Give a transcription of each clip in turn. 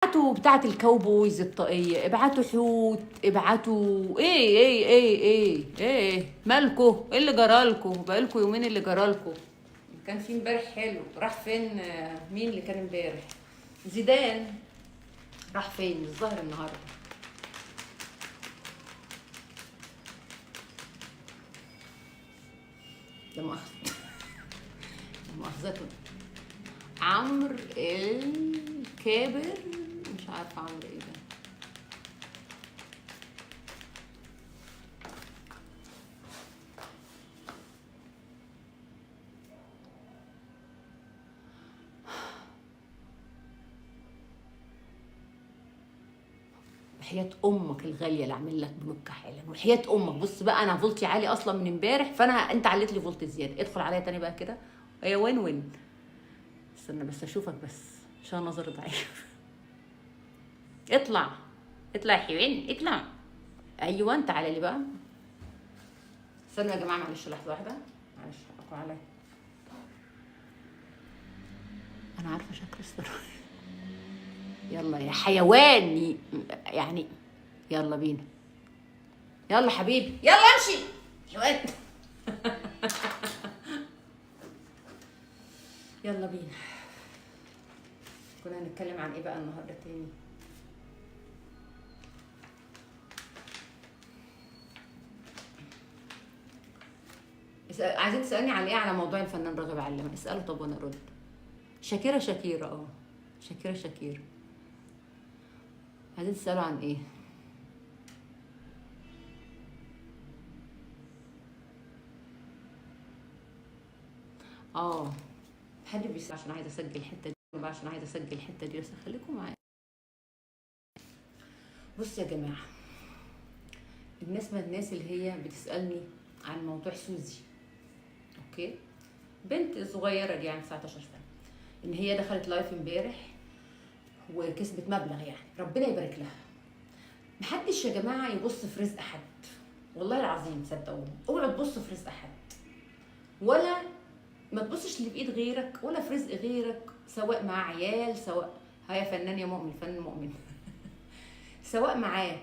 ابعتوا بتاعة الكاوبويز الطاقية، ابعتوا حوت، ابعتوا ايه مالكو؟ ايه اللي جرالكو؟ بقالكوا يومين اللي جرالكو. كان في امبارح حلو، راح فين؟ مين اللي كان امبارح؟ زيدان راح فين؟ الظاهر النهارده. لا مؤاخذة مؤاخذته. عمرو الكابر، مش عارفة عمرو ايه ده. وحياة امك الغاليه اللي اعمل لك بلوك حالا، وحياة امك. بص بقى، انا فولتي عالي اصلا من امبارح، انت عليت لي فولت زياده. ادخل عليا تاني بقى كده. هي وين. استنى بس اشوفك، بس عشان نظري ضعيف. اطلع اطلع يا حيوان اطلع. ايوه انت على لي بقى. استنوا يا جماعه، معلش لحظه واحده، معلش حقكم عليا. انا عارفه شكل السر. يلا يا حيوان يعني. يلا بينا. يلا حبيبي يلا امشي حيوان. يلا بينا. كنا هنتكلم عن ايه بقى النهارده تاني؟ عايزين تسالني على ايه؟ على موضوع الفنان راغب علامه. اساله طب وانا ارد. شاكيرا شاكيرا. عايزين تسالوا عن ايه؟ اه حد بيسال عشان عايزه اسجل الحته دي بقى، عشان عايزه اسجل الحته دي، بس خليكم معايا. بص يا جماعه، الناس اللي هي بتسالني عن موضوع سوزي، اوكي، بنت صغيره دي يعني 19 سنه، ان هي دخلت لايف امبارح وكسبت مبلغ، يعني ربنا يبارك لها. محدش يا جماعه يبص في رزق حد، والله العظيم صدقوني، اوعوا تبصوا في رزق حد، ولا ما تبصش اللي بايد غيرك ولا في رزق غيرك، سواء مع عيال، سواء هيا فنان يا مؤمن، فنان مؤمن. سواء معاه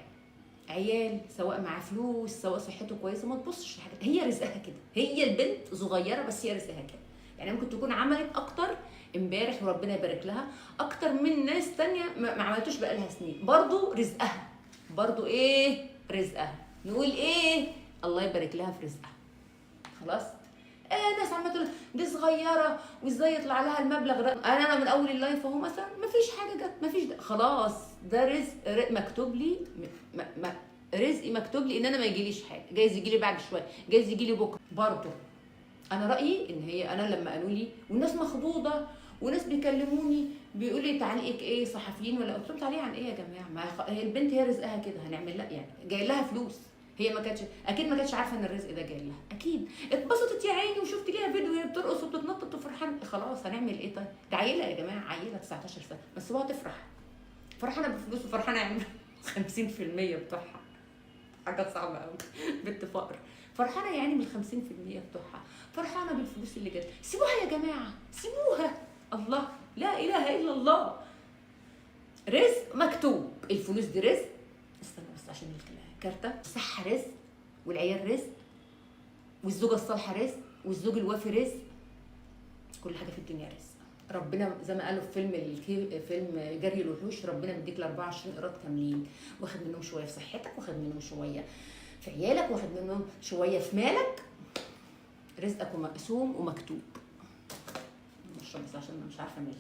عيال، سواء معاه فلوس، سواء صحته كويسه، ما تبصش لحاجه، هي رزقها كده. هي البنت صغيره بس هي رزقها كده. يعني ممكن تكون عملت اكتر امبارح وربنا يبارك لها، اكتر من ناس تانية ما عملتوش بقالها سنين، برضو رزقها. برضو ايه رزقها؟ نقول ايه؟ الله يبارك لها في رزقها. خلاص. ناس عماله تقول دي صغيره وازاي يطلع لها المبلغ ده. انا من اول اللايف اهو مثلا مفيش حاجه جت، مفيش ده خلاص. ده رزق مكتوب لي. رزقي مكتوب لي ان انا ما يجيليش حاجه، جايز يجي لي بعد شويه، جايز يجي لي بكره برضه. انا رايي ان هي، انا لما قالوا لي والناس مخضوضه وناس بيكلموني بيقولوا لي تعليقك ايه صحفيين ولا، قلت لهم تعليق عن ايه يا جماعه؟ ما هي البنت هي رزقها كده، هنعمل لها يعني جاي لها فلوس. هي ما كانتش اكيد، ما كانتش عارفه ان الرزق ده جاي لها، اكيد اتبسطت يا عيني وشفت ليها فيديو وهي بترقص وبتتنطط وفرحانه. خلاص هنعمل ايه طيب؟ ده عيله يا جماعه، عيله 19 سنه بس هو تفرح، فرحانه بفلوس وفرحانه يعني. 50% بتوعها حاجه صعبه قوي. بنت فقر فرحانه يعني من 50% بتوعها، فرحانه بالفلوس اللي جت. سيبوها يا جماعه سيبوها. الله لا اله الا الله. رزق مكتوب، الفلوس دي رزق. استنى بس عشان الكارته. الصحه رزق، والعيال رزق، والزوجه الصالحه رزق، والزوج الوافي رزق. كل حاجه في الدنيا رزق. ربنا زي ما قالوا في فيلم جري الوحوش، ربنا مديك ال 24 قيراط كاملين، واخد منهم شويه في صحتك، واخد منهم شويه في عيالك، واخد منهم شويه في مالك. رزقك مقسوم ومكتوب. اشرب بس عشان مش عارفه مالي.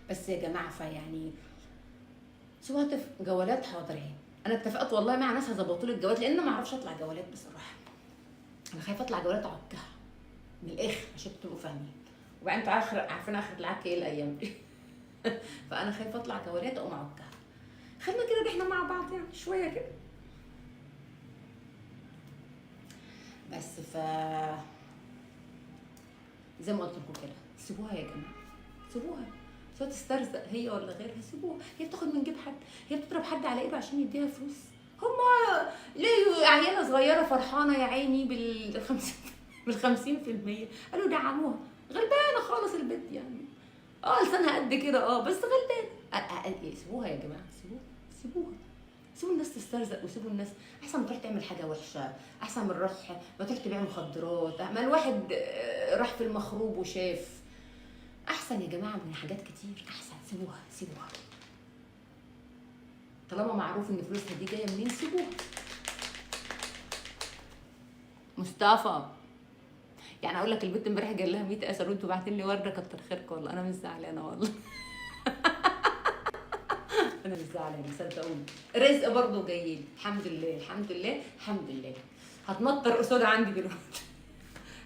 بس يا جماعه فيعني سواء جولات حاضرين. انا اتفقت والله مع ناس هظبطوا لي الجولات، لان ما اعرفش اطلع جولات بصراحه. انا خايفه اطلع جولات اعكها من الاخر عشان تبقوا فاهمين. وبعدين انتوا عارفين اخر العك ايه الايام دي. فانا خايفه اطلع جولات اقوم اعكها. خلينا كده احنا مع بعض يعني شويه كده. بس زي ما قلت لكم كده، سيبوها يا جماعه سيبوها. سواء تسترزق هي ولا غيرها، سيبوها. هي بتاخد من جيب حد؟ هي بتضرب حد على ايده عشان يديها فلوس؟ هما ليه عيالة صغيرة فرحانة يا عيني بال50%، قالوا دعموها. غلبانة خالص البنت يعني، لسانها قد كده، بس غلبانة. سيبوها يا جماعة، سيبوها. سيبوا الناس تسترزق، وسيبوا الناس احسن ما تروح تعمل حاجه وحشه، احسن من ما تروح تبيع مخدرات. ما الواحد راح في المخروب وشاف احسن يا جماعه من حاجات كتير احسن. سيبوها طالما معروف ان فلوسها دي جايه منين، سيبوها. مصطفى يعني اقول لك البنت امبارح جاي لها 100 اسر وانتوا باعتين لي ورده، كتر خيركم والله، انا مش زعلانه والله. انا مش زعلانه صدقوني، رزق برضه جاي لي، الحمد لله. هتمطر قصادها عندي دلوقتي.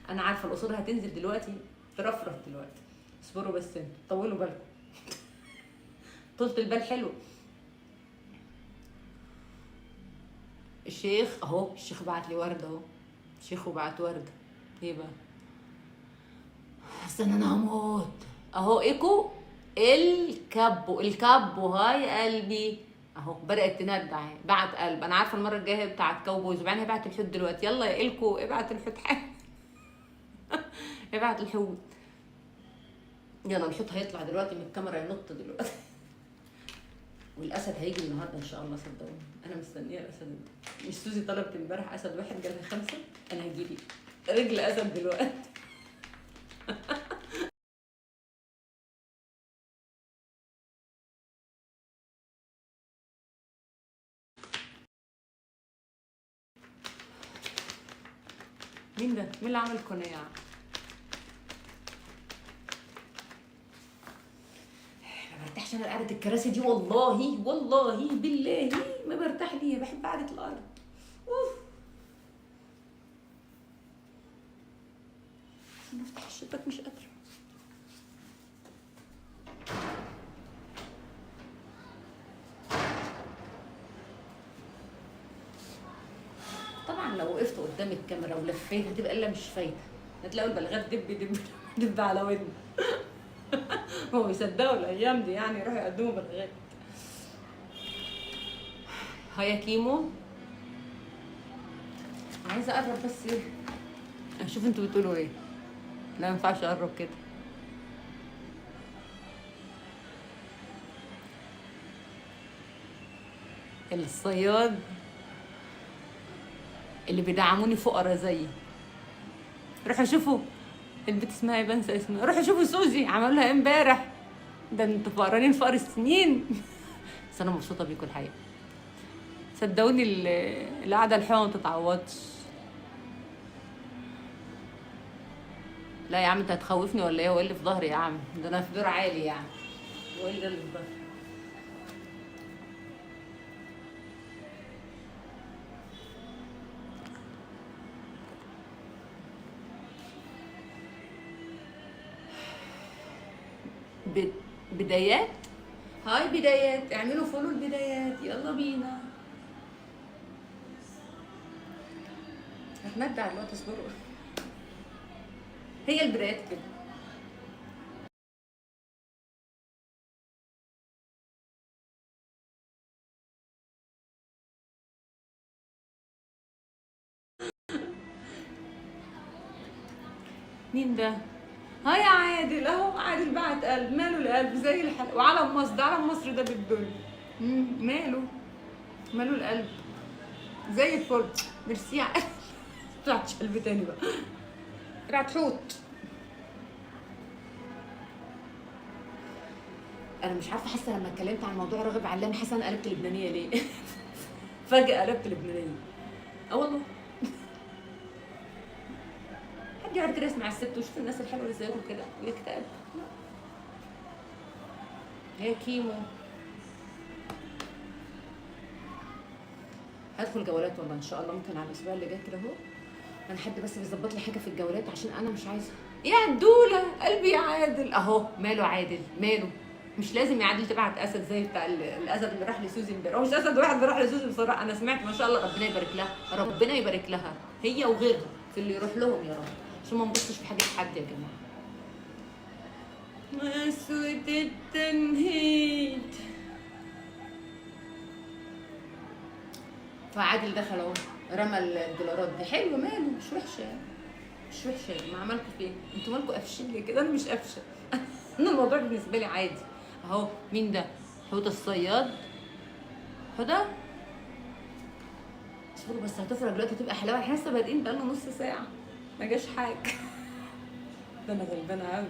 انا عارفه القصادة هتنزل دلوقتي، ترفرف دلوقتي. اصبروا بس انتوا، طولوا بالكم. طولة البال حلو. الشيخ بعت لي ورده اهو. الشيخ بعت ورده. ايه بقى؟ استنى انا هموت اهو. ايكو الكابو هاي قلبي اهو، بدات تندع. بعت قلب. انا عارفه المره الجايه بتاعت كاوبويز، وبعدين هبعت الحوت دلوقتي. يلا يا الكو ابعت الحوت حاجه. ابعت الحوت. يلا الحوت هيطلع دلوقتي من الكاميرا، ينط دلوقتي. والاسد هيجي النهارده ان شاء الله، صدقوني انا مستنيه الاسد. مش سوزي طلبت امبارح اسد واحد، جالها 5. انا هجيلي رجل اسد دلوقتي. مين ده؟ مين اللي عمل قناع؟ ما برتاحش انا قعده الكراسي دي، والله بالله ما برتاح ليها. بحب قعده الارض. اوف. نفتح الشباك مش قادره. طبعا لو وقفت قدام الكاميرا ولفيت هتبقى الا مش فايده، هتلاقوا البلغات دب على ودني. هو يصدقوا الايام دي يعني، يروحوا يقدموا بلغات. هيا كيمو، عايزه اقرب بس ايه، اشوف انتوا بتقولوا ايه. لا ما ينفعش اقرب كده. الصياد اللي بيدعموني فقراء زيي، روحوا شوفوا البنت اسمها ايه، بنسى اسمها. روحوا شوفوا سوزي عملوا لها امبارح. ده انتوا فقرانين فقر السنين. بس انا مبسوطه بيكم الحقيقه، صدقوني. القعده الحلوه ما تتعوضش. لا يا عم انت هتخوفني ولا ايه؟ هو اللي في ظهري يا عم؟ ده انا في دور عالي يعني. هو اللي في ظهري؟ بدايات. هاي بدايات، اعملوا فولو البدايات، يلا بينا. هتمدع الوقت، اصبروا. هي البدايات كده. مين ده؟ هاي عادل اهو. عادل بعت قلب. ماله القلب زي الحلقة. وعلم مصر ده، علم مصر ده بالدنيا. ماله القلب زي الفل. ميرسي يا قلب. طلعتش قلب تاني بقى. طلعت حوت. انا مش عارفه، حاسه لما اتكلمت عن موضوع راغب علام حاسه انا قلبت لبنانيه ليه؟ فجاه قلبت لبنانيه. والله. حد يقعد كده يسمع الست ويشوف الناس الحلوه اللي زيكم كده ويكتئب؟ هي كيمو. هدخل جولات والله ان شاء الله، ممكن على الاسبوع اللي جاي كده اهو. انا حد بس بيظبط لي حاجه في الجولات، عشان انا مش عايزه. يا الدوله قلبي يا عادل اهو. ماله عادل؟ ماله؟ مش لازم يا عادل تبعت اسد زي بتاع الاسد اللي راح لسوزي امبارح. هو مش اسد واحد اللي راح لسوزي بصراحه، انا سمعت ما شاء الله. ربنا يبارك لها، ربنا يبارك لها هي وغيرها في اللي يروح لهم يا رب، عشان ما نبصش في حاجه حد يا جماعه. مسود التنهيد. فعادل دخل اهو، رمى الدولارات دي. حلو، ماله، مش وحشه يعني، مش وحشه يعني. ما عملكوا فين؟ انتوا مالكوا قافشين ليه كده؟ انا مش قافشه. انا الموضوع بالنسبه لي عادي. اهو مين ده؟ حوده الصياد. حوده اصبروا بس، هتفرج دلوقتي تبقى حلاوه. احنا لسه بادئين بقالنا نص ساعه، ما جاش حاجه. ده انا غلبانه قوي،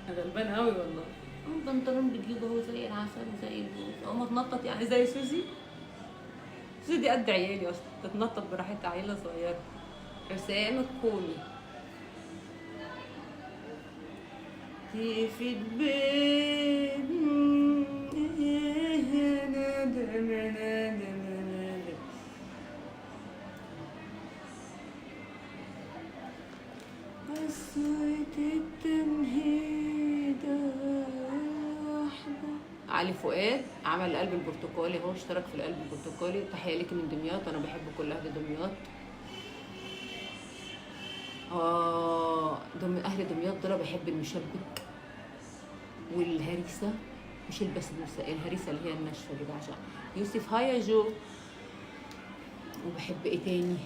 انا غلبانه قوي والله. البنطلون بتجيبه اهو زي العسل وزي الجوز اهو، ما تنطط يعني زي سوزي. سوزي دي قد عيالي اصلا، تتنطط براحتها، عيله صغيره. حسام الكوني في البيت. قصة التمهيد واحدة. علي فؤاد عمل القلب البرتقالي اهو، اشترك في القلب البرتقالي. تحية ليكي من دمياط، انا بحب كل اهل دمياط. اهل دمياط دول بحب المشبك والهريسه، مش البسبوسه، الهريسه اللي هي الناشفه دي بعشقها. يوسف هاي يا جو. وبحب ايه تاني؟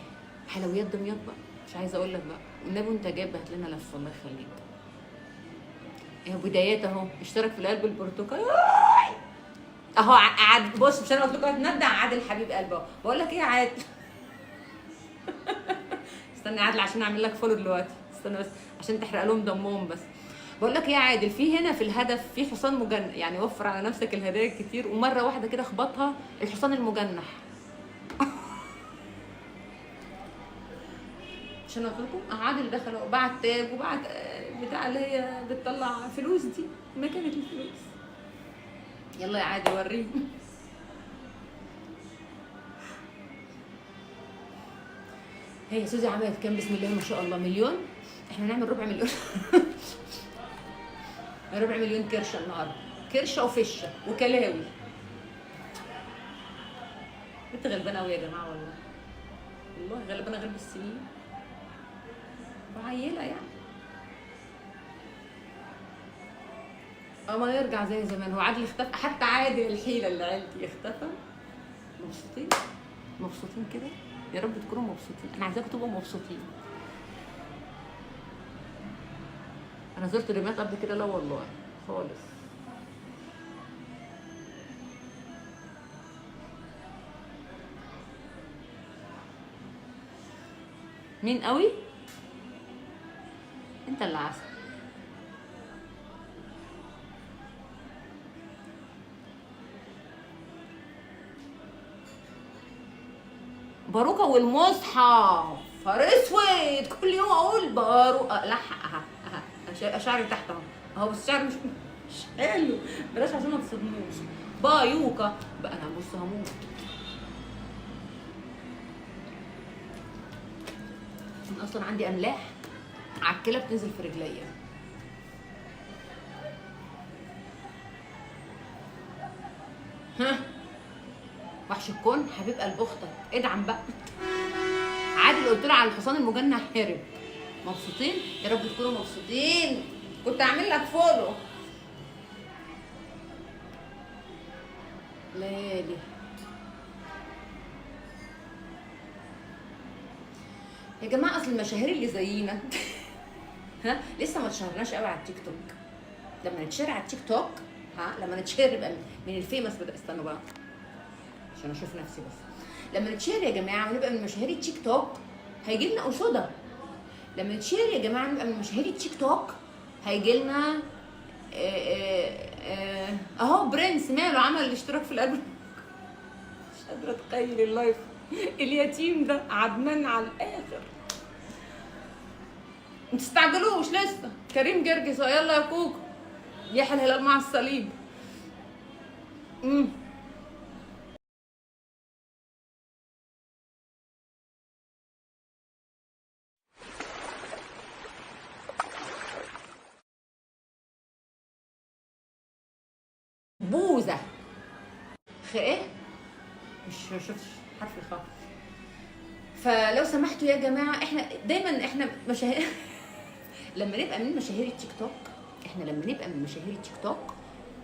حلويات دمياط بقى، مش عايزه اقول لك بقى. والنبي انت جايب هات لنا لفه، الله يخليك. اهو بدايات اهو، اشترك في القلب البرتقالي اهو. عاد بص، مش انا قلت لكم هتندع عادل حبيب قلبه. بقول لك ايه يا عادل؟ استنى يا عادل عشان اعمل لك فولو دلوقتي، استنى بس عشان تحرق لهم دمهم بس. بقول لك ايه يا عادل، في هنا في الهدف في حصان مجنح، يعني وفر على نفسك الهدايا الكتير ومره واحده كده اخبطها الحصان المجنح. عشان قلت لكم عادل دخل وبعت تاج وبعت بتاع اللي هي بتطلع فلوس دي، مكنه الفلوس. يلا يا عادل وريهم. هي سوزي عملت كام؟ بسم الله ما شاء الله، مليون. احنا نعمل ربع مليون. ربع مليون كرشه النهارده، كرشه وفشه وكلاوي. انت غلبانه قوي يا جماعه والله، والله غلبانه غلب السنين وعيله يعني. ما يرجع زي زمان. هو عادل اختفى، حتى عادل الحيله اللي عيلتي اختفى. مبسوطين؟ مبسوطين كده؟ يا رب تكونوا مبسوطين، انا عايزاكم تبقوا مبسوطين. انا زرت دمياط قبل كده؟ لا والله خالص. مين قوي؟ انت اللي عسل. باروكه والمصحف، نهار اسود، كل يوم اقول باروكه. لحقها شعري تحت اهو اهو، بس شعري مش حلو، بلاش عشان ما تصدموش. بايوكا بقى، انا بص هموت. انا اصلا عندي املاح عكله بتنزل في رجليا. ها وحش الكون حبيب قلب اختك، ادعم بقى. عادل قلت له على الحصان المجنح هرب. مبسوطين؟ يا رب تكونوا مبسوطين. كنت اعمل لك فولو. ليالي يا جماعه، اصل المشاهير اللي زينا ها لسه ما اتشهرناش قوي على التيك توك. لما نتشهر على التيك توك، لما نتشهر يبقى من الفيمس بدا. استنوا بقى عشان اشوف نفسي بس. لما نتشهر يا جماعه ونبقى من مشاهير التيك توك، هيجي لنا قصاده. لما نتشهر يا جماعه نبقى من مشاهير التيك توك، هيجي لنا اهو برنس ماله عمل الاشتراك في القلب. مش قادره اتخيل اللايف. اليتيم ده عدمان على الاخر. ما تستعجلوش لسه. كريم جرجس يلا يا كوكو، يحيى الهلال مع الصليب. بوزه ايه؟ مش شفتش حرف الخاء. فلو سمحتوا يا جماعه، احنا دايما احنا مشاهير. لما نبقى من مشاهير التيك توك، احنا لما نبقى من مشاهير التيك توك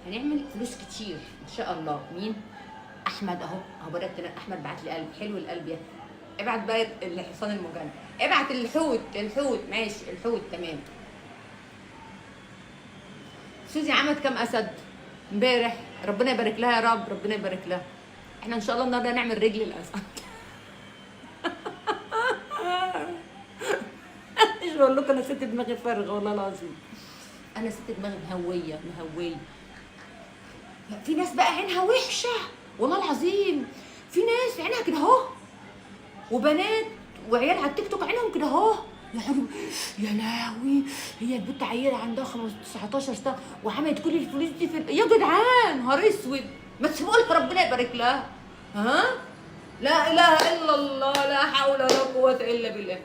هنعمل فلوس كتير ان شاء الله. مين؟ احمد اهو بدات احمد بعت لي قلب حلو، القلب يا ابعت بقى الحصان المجند، ابعت الحوت ماشي، الحوت تمام. سوزي عملت كام اسد امبارح؟ ربنا يبارك لها يا رب، ربنا يبارك لها. احنا ان شاء الله النهارده هنعمل رجل الاسد. مش بقول لكم انا ست دماغي فارغه والله العظيم، انا ست دماغي مهويه. في ناس بقى عينها وحشه والله العظيم، في ناس عينها كده اهو، وبنات وعيال على التيك توك عينهم كده اهو، يا حلو يا لهوي، هي البنت عيله عندها 19 سنه وعملت كل الفلوس دي في يا جدعان، نهار اسود، ما تسيبوا لها ربنا يبارك لها. ها لا اله الا الله، لا حول ولا قوه الا بالله.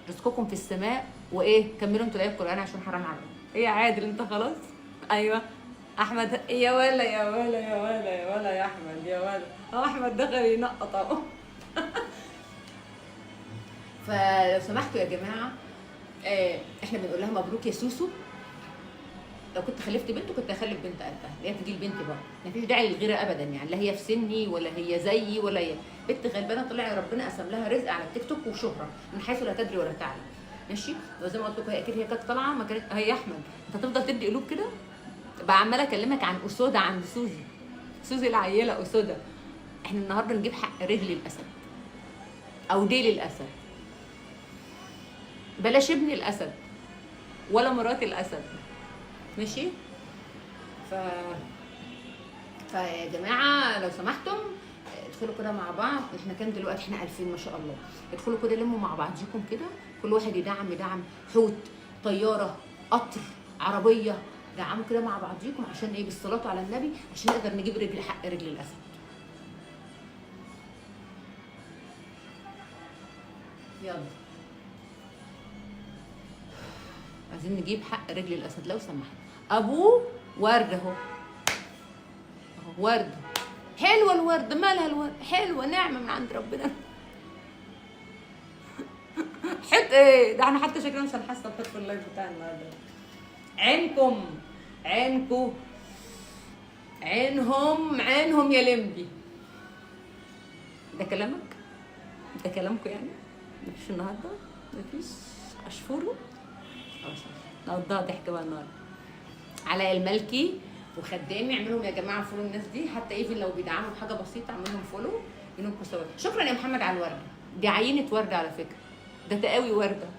رزقكم في السماء، وايه كملوا انتوا الايه القران عشان حرام عليكم. ايه يا عادل انت خلاص؟ ايوه احمد، يا ولا يا احمد، يا ولا احمد دخل ينقط اهو. فلو سمحتوا يا جماعه، احنا بنقول لها مبروك يا سوسو. لو كنت خلفت بنت كنت هخلف بنت قدها، اللي هي تجي لبنتي برضه، مفيش داعي للغيره ابدا يعني، لا هي في سني ولا هي زيي ولا هي بنت غلبانه طلع ربنا قسم لها رزق على التيك توك وشهره من حيث لا تدري ولا تعلم. ماشي، وزي ما قلت لكم هي اكيد هي كانت طالعه، ما كانت هي احمد، انت هتفضل تدي قلوب كده بقى عماله اكلمك عن اسوده عند سوزي العيله اسوده. احنا النهارده نجيب حق رجل الاسد او ديل الاسد، بلاش ابن الاسد ولا مرات الاسد. ماشي، فيا جماعه لو سمحتم ادخلوا كده مع بعض، احنا كام دلوقتي؟ احنا 2000 ما شاء الله. ادخلوا كده لموا مع بعضيكم كده، كل واحد يدعم حوت، طياره، قطر، عربيه، دعموا كده مع بعضيكم عشان ايه؟ بالصلاه على النبي، عشان نقدر نجيب حق رجل الاسد. يلا عايزين نجيب حق رجل الاسد لو سمحت. ابوه ورد اهو ورد، حلوه الورد، مالها الورد؟ حلوه، نعمه من عند ربنا. حط ايه ده؟ احنا حتى شكلنا مش هنحسب في اللايف بتاع النهارده. عينهم يا لمبي. ده كلامك؟ ده كلامكم يعني؟ مفيش النهارده؟ مفيش اشفره؟ خلاص نقضيها ضحك بقى النهارده. علاء الملكي وخدامي، اعملهم يا جماعه فولو الناس دي، حتى ايفن لو بيدعموا بحاجه بسيطه اعملهم فولو ينوبكم سوا. شكرا يا محمد على الورده دي، عينه ورده على فكره، ده تقاوي ورده.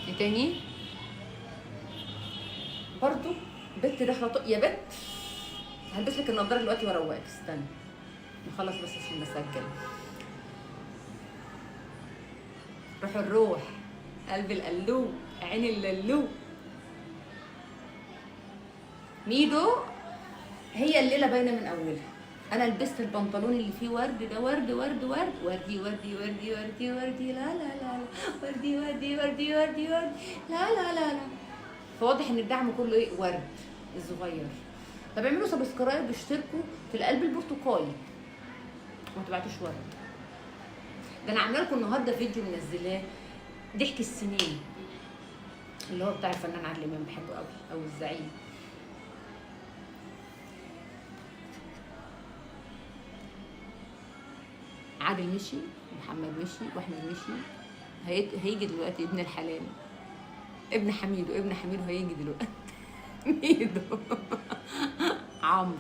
ايه تاني؟ برضو بنت داخله يا بنت هلبس لك النضاره دلوقتي واروقك، استنى نخلص بس عشان بسجل. روح الروح، قلب القلوب، عين اللولو. ميدو، هي الليله باينه من اولها. انا لبست البنطلون اللي فيه ورد ده، ورد وردي، لا وردي لا. فواضح ان الدعم كله ايه؟ ورد الصغير. طب اعملوا سبسكرايب واشتركوا في القلب البرتقالي وما تبعتوش ورد. ده انا عامله لكم النهارده فيديو منزلاه ضحك السنين اللي هو بتاع الفنان عادل امام، بحبه قوي، او الزعيم. عادل مشي، محمد مشي، واحمد مشي، هيجي دلوقتي ابن الحلال، ابن حميدو هيجي دلوقتي. ميدو عمرو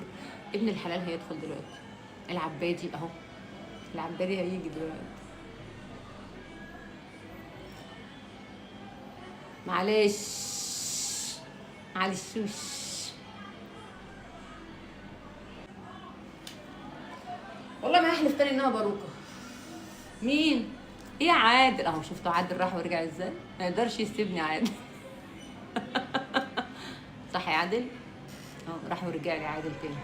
ابن الحلال هيدخل دلوقتي. العبادي اهو، العبادي هيجي دلوقتي. معلشوش. والله ما هحلف تاني انها باروكه. مين؟ ايه يا عادل؟ اهو شفتوا عادل راح ورجع ازاي؟ ما يقدرش يسيبني عادل. صح يا عادل؟ اه راح ورجع لي عادل تاني.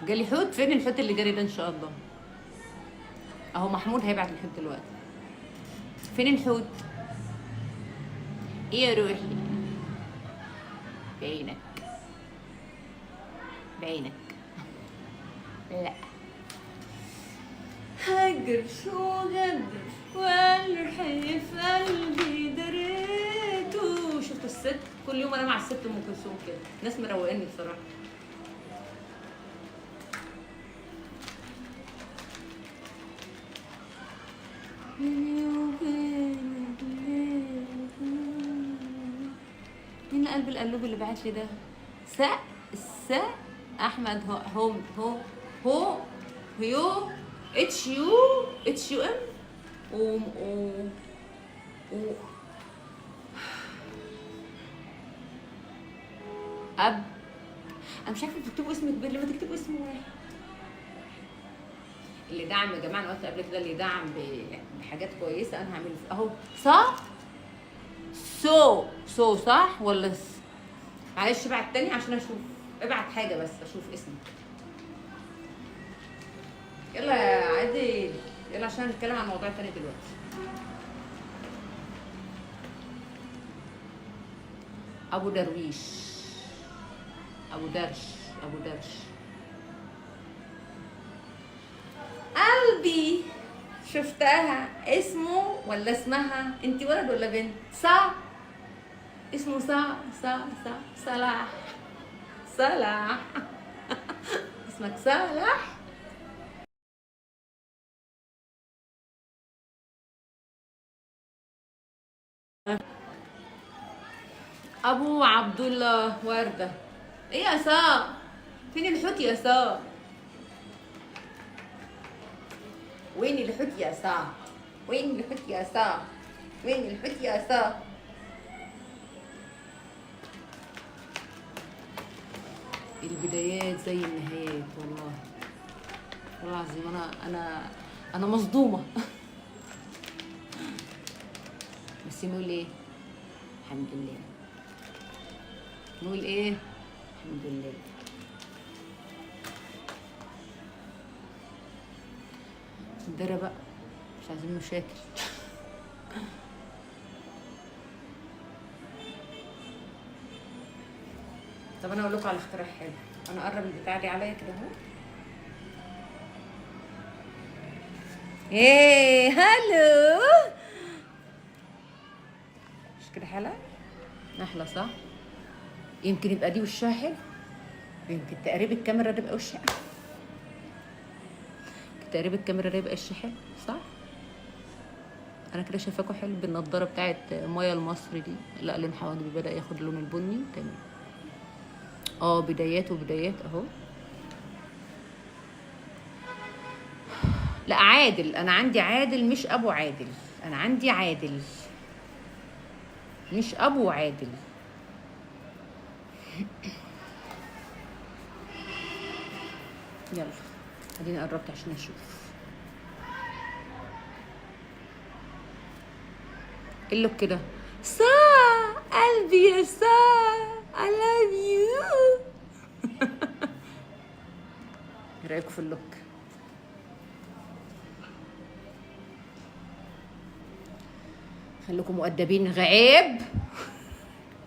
جالي حوت. فين الحوت اللي جالي ده؟ ان شاء الله اهو محمود هيبعت الحوت دلوقتي. فين الحوت؟ ايه يا روحي؟ بعينك لا. فاكر شو غدر والحي في قلبي دريته. شفتوا الست؟ كل يوم انا مع الست ام كلثوم كده، ناس مروقاني بصراحه. مين قلب القلوب اللي بعت لي ده؟ س احمد هو يو اتش يو ام و اب. انا مش عارفه تكتبوا اسم كبير، لما تكتبوا اسم واحد. اللي دعم يا جماعه، انا قلت قبل كده اللي دعم بحاجات كويسه انا هعمل اهو. صح صح ولا معلش ابعت تاني عشان اشوف. ابعت حاجه بس اشوف اسمك. يلا يا عادل، يلا عشان نتكلم عن موضوع تاني دلوقتي. ابو درويش، ابو درش قلبي. شفتها. اسمه ولا اسمها؟ انت ولد ولا بنت؟ اسمه صلاح اسمك صلاح. ابو عبد الله ورده. ايه يا فين الحوت يا وين الحوت يا وين الحوت يا وين الحوت يا البدايات زي النهايات. والله العظيم انا مصدومه. بس نقول ايه؟ الحمد لله. نقول ايه؟ الحمد لله. الدرة بقى مش عايزين مشاكل. طب انا اقول لكم على اختراع حلو. انا اقرب البتاع دي عليا كده اهو. ايه هالو، مش كده حلقة احلى صح؟ يمكن يبقى دي وشها حلو، يمكن تقريب الكاميرا ده يبقى وشها، تقريب الكاميرا ده يبقى وشها حلو صح؟ انا كده شايفاكوا حلو بالنضاره بتاعت مايا المصري دي. لا لون حواجبي بدا ياخد اللون البني تمام. بدايات اهو. لا عادل، انا عندي عادل مش ابو عادل. انا عندي عادل مش ابو عادل. يلا اديني قربت عشان اشوف اللوك كده. قلبي يا I love you. ايه رايكم في اللوك؟ خليكم مؤدبين.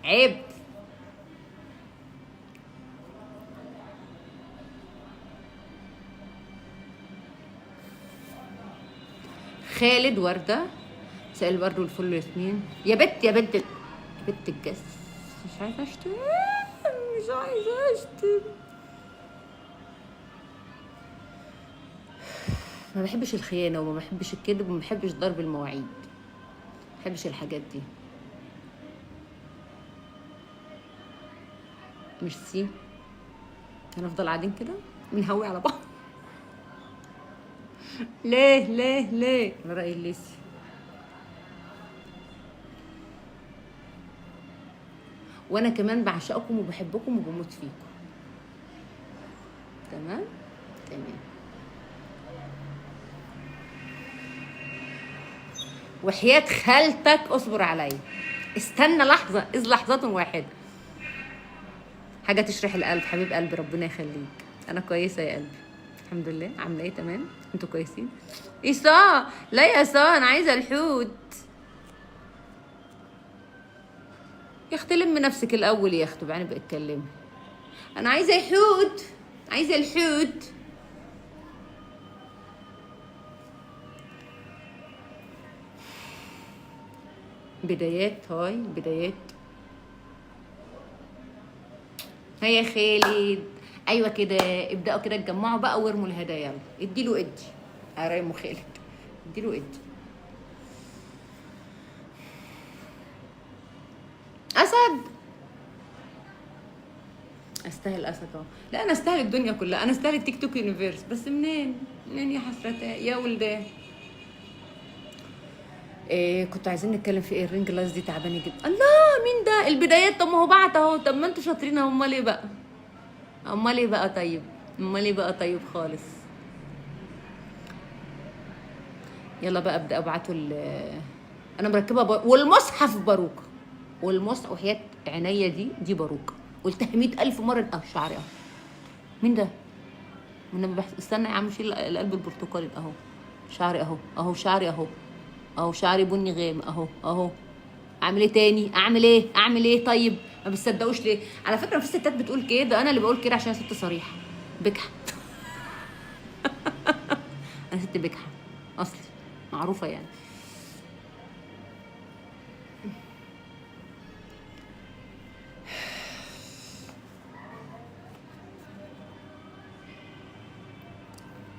عيب خالد وردة. مساء الورد والفل والياسمين. يا بنت الجس. مش عايزه اشتم. ما بحبش الخيانه وما بحبش الكذب وما بحبش ضرب المواعيد. ما بحبش الحاجات دي. ميرسي. هنفضل قاعدين كده بنهوي على بعض. ليه انا رايي الليسي. وانا كمان بعشقكم وبحبكم وبموت فيكم. تمام وحياة خالتك اصبر عليا، استنى لحظه، اذ لحظه واحده. حاجه تشرح القلب. حبيب قلبي ربنا يخليك. انا كويسه يا قلبي الحمد لله. عامله ايه؟ تمام. انتوا كويسين؟ لا يا انا عايزه الحوت. يا اختي لمي نفسك الاول يا اختي وبعدين بقى اتكلمي. انا عايزه الحوت. بدايات، هاي بدايات. هيا خالد، ايوه كده، ابداوا كده اتجمعوا بقى وارموا الهدايا، يلا اديله ادي. ارموا خالد، اديله ادي. اسد، استاهل اسد اهو. لا انا استاهل الدنيا كلها، انا استاهل التيك توك يونيفرس، بس منين منين يا حسرتها يا ولدان. إيه كنت عايزين نتكلم في ايه؟ الرينج لايز دي تعبانه جدا. الله مين ده؟ البدايات، طب ما هو بعت اهو، طب ما انتوا شاطرين اهو، امال ايه بقى؟ امال ايه بقى طيب؟ امال ايه بقى طيب خالص؟ يلا بقى ابدا ابعتوا انا مركبه والمصحف باروكه، والمصحف وحياه عينيا دي باروكه، قلتها 100,000 مره. اه شعري اهو. مين ده؟ انا استنى يا عم، شيل القلب البرتقالي اهو. شعري اهو، اهو شعري اهو، اهو شعري بني غامق اهو اهو. اعمل ايه تاني؟ اعمل ايه؟ اعمل ايه طيب؟ ما بتصدقوش ليه؟ على فكره في ستات بتقول كده، انا اللي بقول كده عشان ست صريحه بجحه. انا ست بجحه اصلي، معروفه يعني.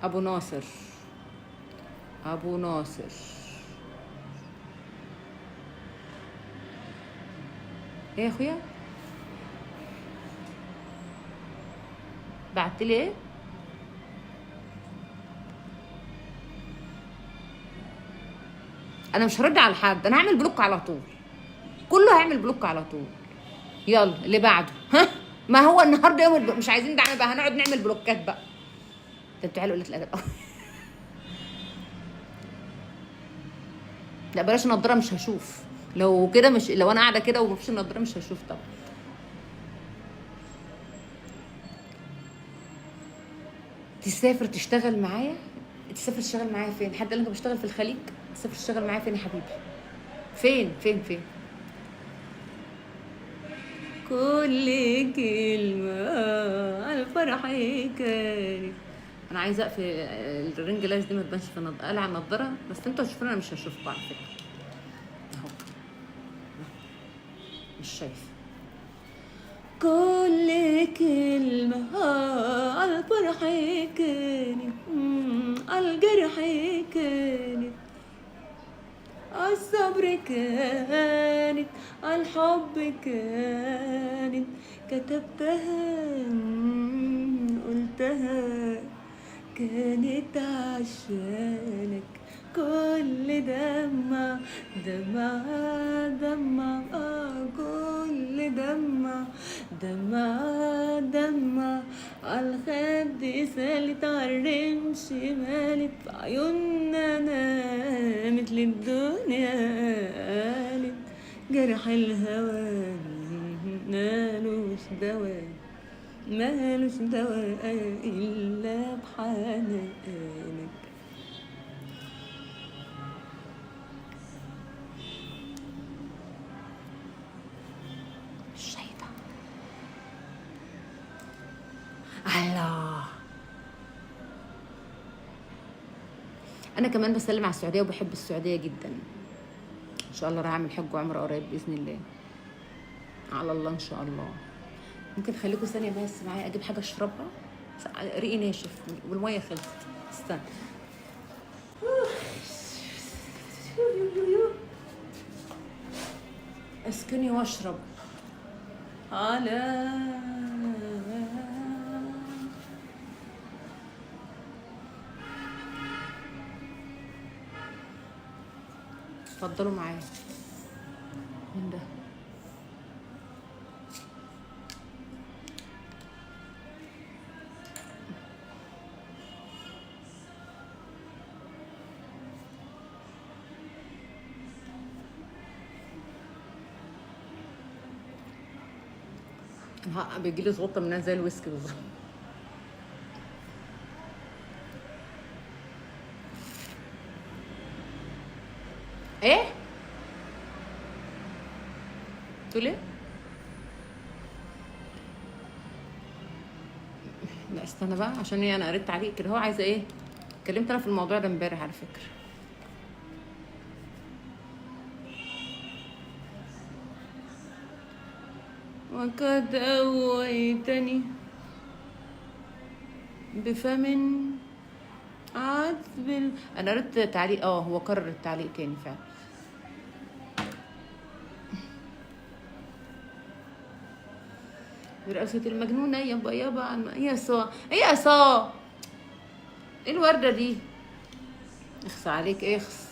ابو ناصر، ابو ناصر، ايه يا اخويا؟ بعت لي ايه؟ انا مش هرد على حد، انا هعمل بلوك على طول، كله هيعمل بلوك على طول. يلا اللي بعده. ها، ما هو النهارده يوم مش عايزين دعم بقى، هنقعد نعمل بلوكات بقى. انت بتعمل قله الادب قوي. لا بلاش نضاره، مش هشوف لو كده، مش لو انا قاعده كده ومفيش النضاره مش هشوف طبعا. تسافر تشتغل معايا؟ تسافر تشتغل معايا فين؟ حد قال لك بشتغل في الخليج؟ تسافر تشتغل معايا فين يا حبيبي؟ فين فين فين؟ كل كلمة على فرحي كانت. انا عايزه اقفل الرينج لايز دي ما تبانش في قلع النضاره، بس انتوا هتشوفوني انا مش هشوفكم على فكره اهو، مش شايف. كل كلمة على الفرح كانت، على الجرح كانت، على الصبر كانت، على الحب كانت، كتبتها قلتها كانت عشانك. كل دمع دمع دمع كل دمع دمع دمع عالخد سالت عالرمش مالت عيوننا نامت للدنيا قالت جرح الهوى مالوش دواء، مالوش دواء إلا بحنانك. الشيطان الله. أنا كمان بسلم على السعودية وبحب السعودية جدا. إن شاء الله راح أعمل حج وعمرة قريب بإذن الله، على الله إن شاء الله. ممكن خليكم ثانية بس معايا أجيب حاجة أشربها، ريقي ناشف والمية خلصت. استنى. اسكني واشرب على اتفضلوا معايا. مين ده؟ بيجيلي زغطه منها زي الويسكي بالظبط. ايه تقول ايه؟ لا استنى بقى، عشان ايه؟ انا قريت تعليق كده، هو عايزه ايه؟ اتكلمت انا في الموضوع ده امبارح على فكره. وقد أويتني بفم عذب. أنا قريت تعليق، هو كرر التعليق تاني فعلا. برقصة المجنونة يابا يابا يا صا يا صا. ايه الوردة دي؟ اخص عليك اخص.